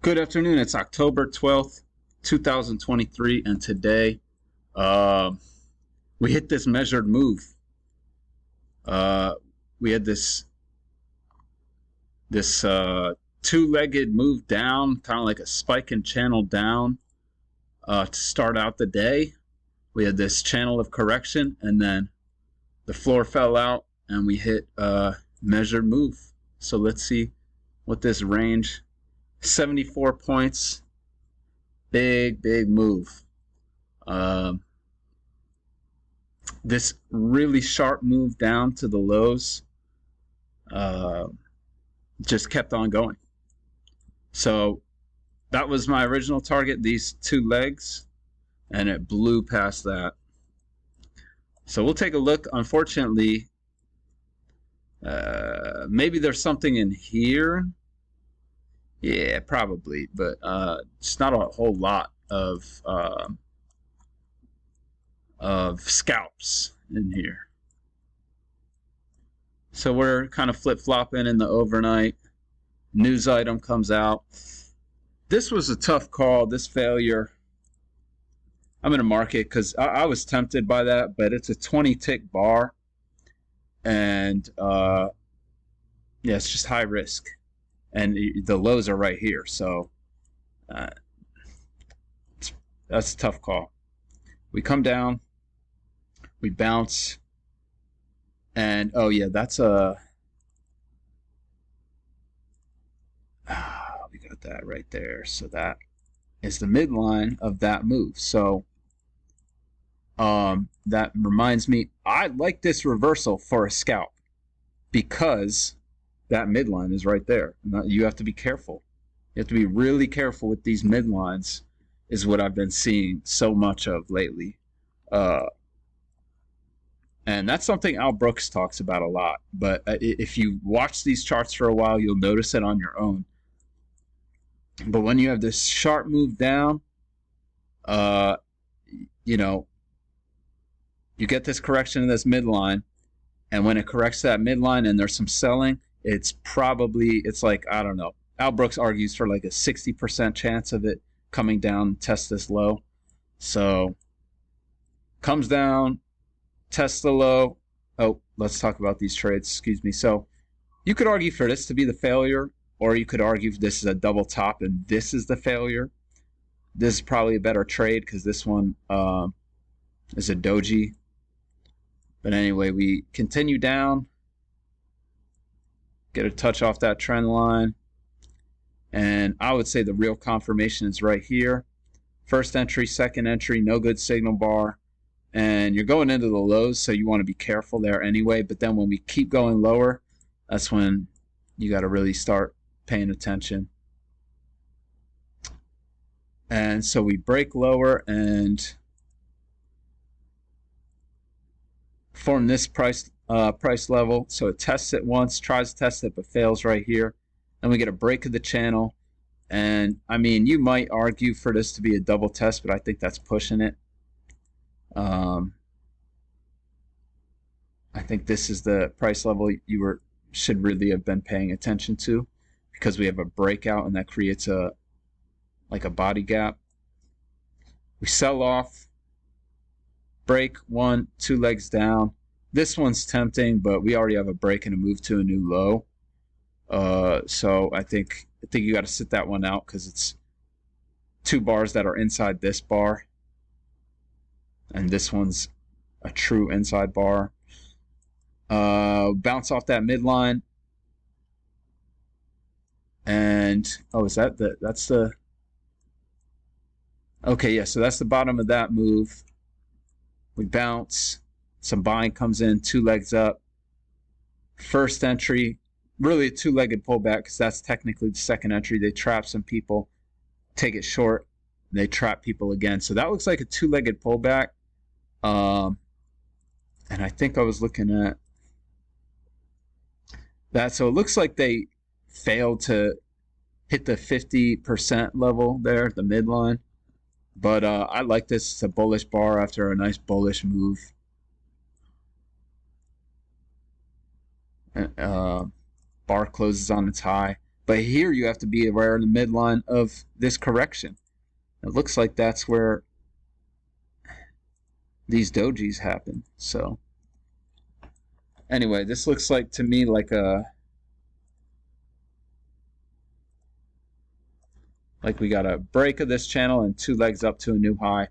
Good afternoon. It's October 12th, 2023, and today uh, we hit this measured move. We had this two-legged move down, kind of like a spike and channel down to start out the day. We had this channel of correction, and then the floor fell out, and we hit a measured move. So let's see what this range. 74 points, big move. This really sharp move down to the lows just kept on going. So that was my original target, these two legs, and it blew past that. So we'll take a look. Unfortunately, maybe there's something in here. Yeah, probably, but it's not a whole lot of scalps in here. So we're kind of flip-flopping in the overnight. News item comes out. This was a tough call, this failure. I'm going to mark it because I was tempted by that, but it's a 20-tick bar. And yeah, it's just high risk. And the lows are right here, so that's a tough call. We come down, we bounce, and oh yeah, that's a we got that right there. So that is the midline of that move. So that reminds me, I like this reversal for a scalp because that midline is right there. You have to be careful. You have to be really careful with these midlines, is what I've been seeing so much of lately. And that's something Al Brooks talks about a lot. But if you watch these charts for a while, you'll notice it on your own. But when you have this sharp move down, you know, you get this correction in this midline. And when it corrects that midline and there's some selling, it's like, I don't know. Al Brooks argues for like a 60% chance of it coming down, test this low. So comes down, tests the low. Oh, let's talk about these trades. Excuse me. So you could argue for this to be the failure, or you could argue this is a double top and this is the failure. This is probably a better trade because this one is a doji. But anyway, we continue down. Get a touch off that trend line. And I would say the real confirmation is right here. First entry, second entry, no good signal bar. And you're going into the lows, so you want to be careful there anyway. But then when we keep going lower, that's when you got to really start paying attention. And so we break lower and form this price level. So it tests it once, tries to test it, but fails right here. Then we get a break of the channel. And I mean, you might argue for this to be a double test, but I think that's pushing it. I think this is the price level you should really have been paying attention to, because we have a breakout and that creates like a body gap. We sell off, break one, two legs down. This one's tempting, but we already have a break and a move to a new low. So I think you got to sit that one out because it's two bars that are inside this bar, and this one's a true inside bar. Bounce off that midline, and oh, is that that's the okay? Yeah, so that's the bottom of that move. We bounce, some buying comes in, two legs up. First entry, really a two-legged pullback because that's technically the second entry. They trap some people, take it short, and they trap people again. So that looks like a two-legged pullback. And I think I was looking at that. So it looks like they failed to hit the 50% level there, the midline. But I like this. It's a bullish bar after a nice bullish move. Bar closes on its high. But here you have to be aware of the midline of this correction. It looks like that's where these dojis happen. So anyway, this looks like to me like we got a break of this channel and 2 legs up to a new high.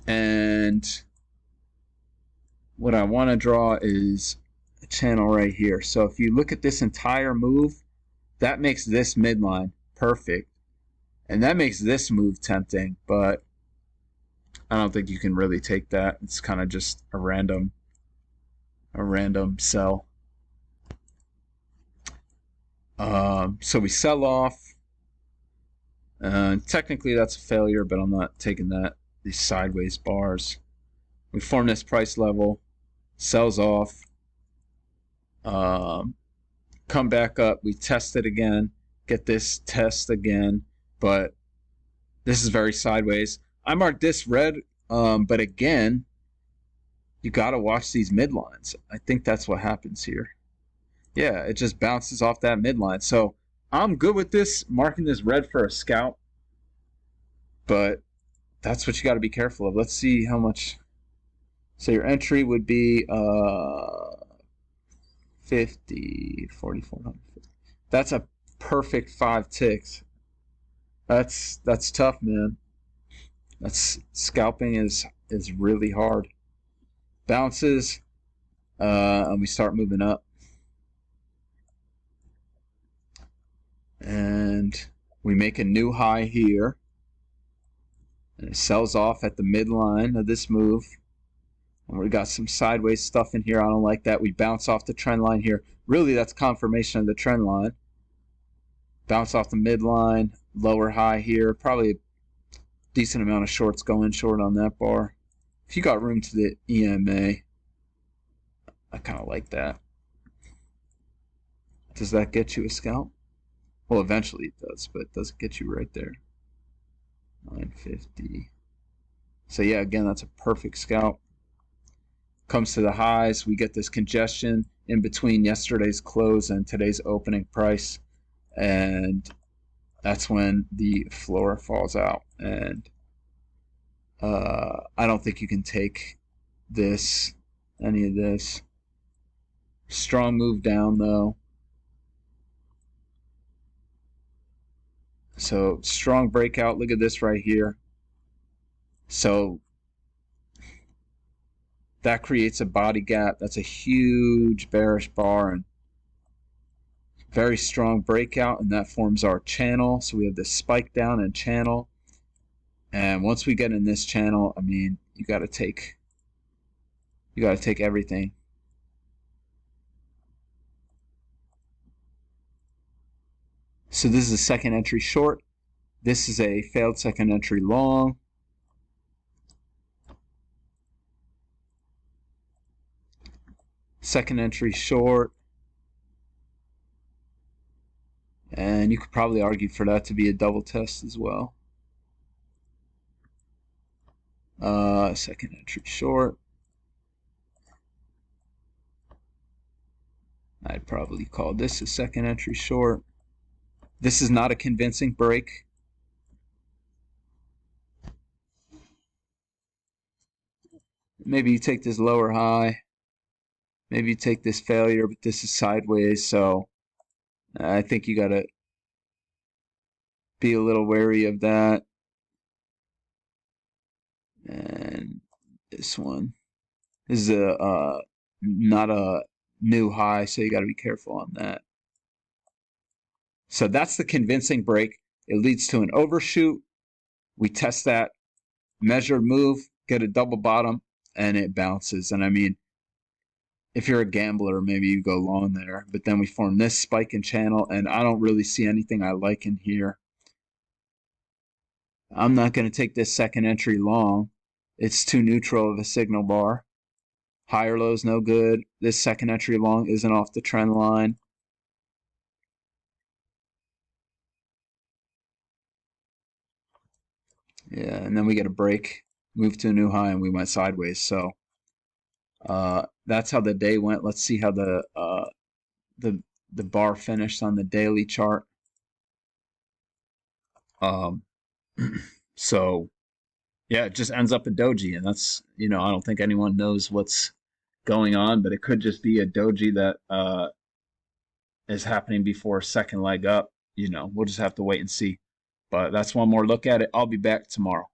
And what I want to draw is a channel right here. So if you look at this entire move, that makes this midline perfect. And that makes this move tempting, but I don't think you can really take that. It's kind of just a random sell. So we sell off. Technically that's a failure, but I'm not taking that. These sideways bars. We form this price level, sells off, come back up, we test it again, get this test again, but this is very sideways. I marked this red, but again, you got to watch these midlines. I think that's what happens here. Yeah, it just bounces off that midline. So I'm good with this, marking this red for a scalp, but that's what you got to be careful of. Let's see how much. So your entry would be 50, 4,450. That's a perfect 5 ticks. That's tough, man. That's scalping is really hard. Bounces, and we start moving up. And we make a new high here. And it sells off at the midline of this move. And we got some sideways stuff in here. I don't like that. We bounce off the trend line here. Really, that's confirmation of the trend line. Bounce off the midline, lower high here. Probably a decent amount of shorts going short on that bar. If you got room to the EMA, I kind of like that. Does that get you a scalp? Well, eventually it does, but does it get you right there? 950. So yeah, again, that's a perfect scalp. Comes to the highs, we get this congestion in between yesterday's close and today's opening price, and that's when the floor falls out. And I don't think you can take this, any of this. Strong move down though. So strong breakout. Look at this right here. So that creates a body gap. That's a huge bearish bar and very strong breakout, and that forms our channel. So we have this spike down and channel. And once we get in this channel, I mean, you got to take everything. So this is a second entry short. This is a failed second entry long. Second entry short. And you could probably argue for that to be a double test as well. Second entry short. I'd probably call this a second entry short. This is not a convincing break. Maybe you take this lower high. Maybe you take this failure, but this is sideways, so I think you got to be a little wary of that. And this one is not a new high, so you got to be careful on that. So that's the convincing break. It leads to an overshoot. We test that measured move, get a double bottom, and it bounces. And I mean, if you're a gambler, maybe you go long there. But then we form this spike and channel, and I don't really see anything I like in here. I'm not going to take this second entry long. It's too neutral of a signal bar. Higher lows, no good. This second entry long isn't off the trend line. Yeah, and then we get a break, move to a new high, and we went sideways. So that's how the day went. Let's see how the the the bar finish on the daily chart. Um, so yeah, it just ends up a doji, and that's, I don't think anyone knows what's going on, but it could just be a doji that is happening before a second leg up. We'll just have to wait and see. But that's one more look at it. I'll be back tomorrow.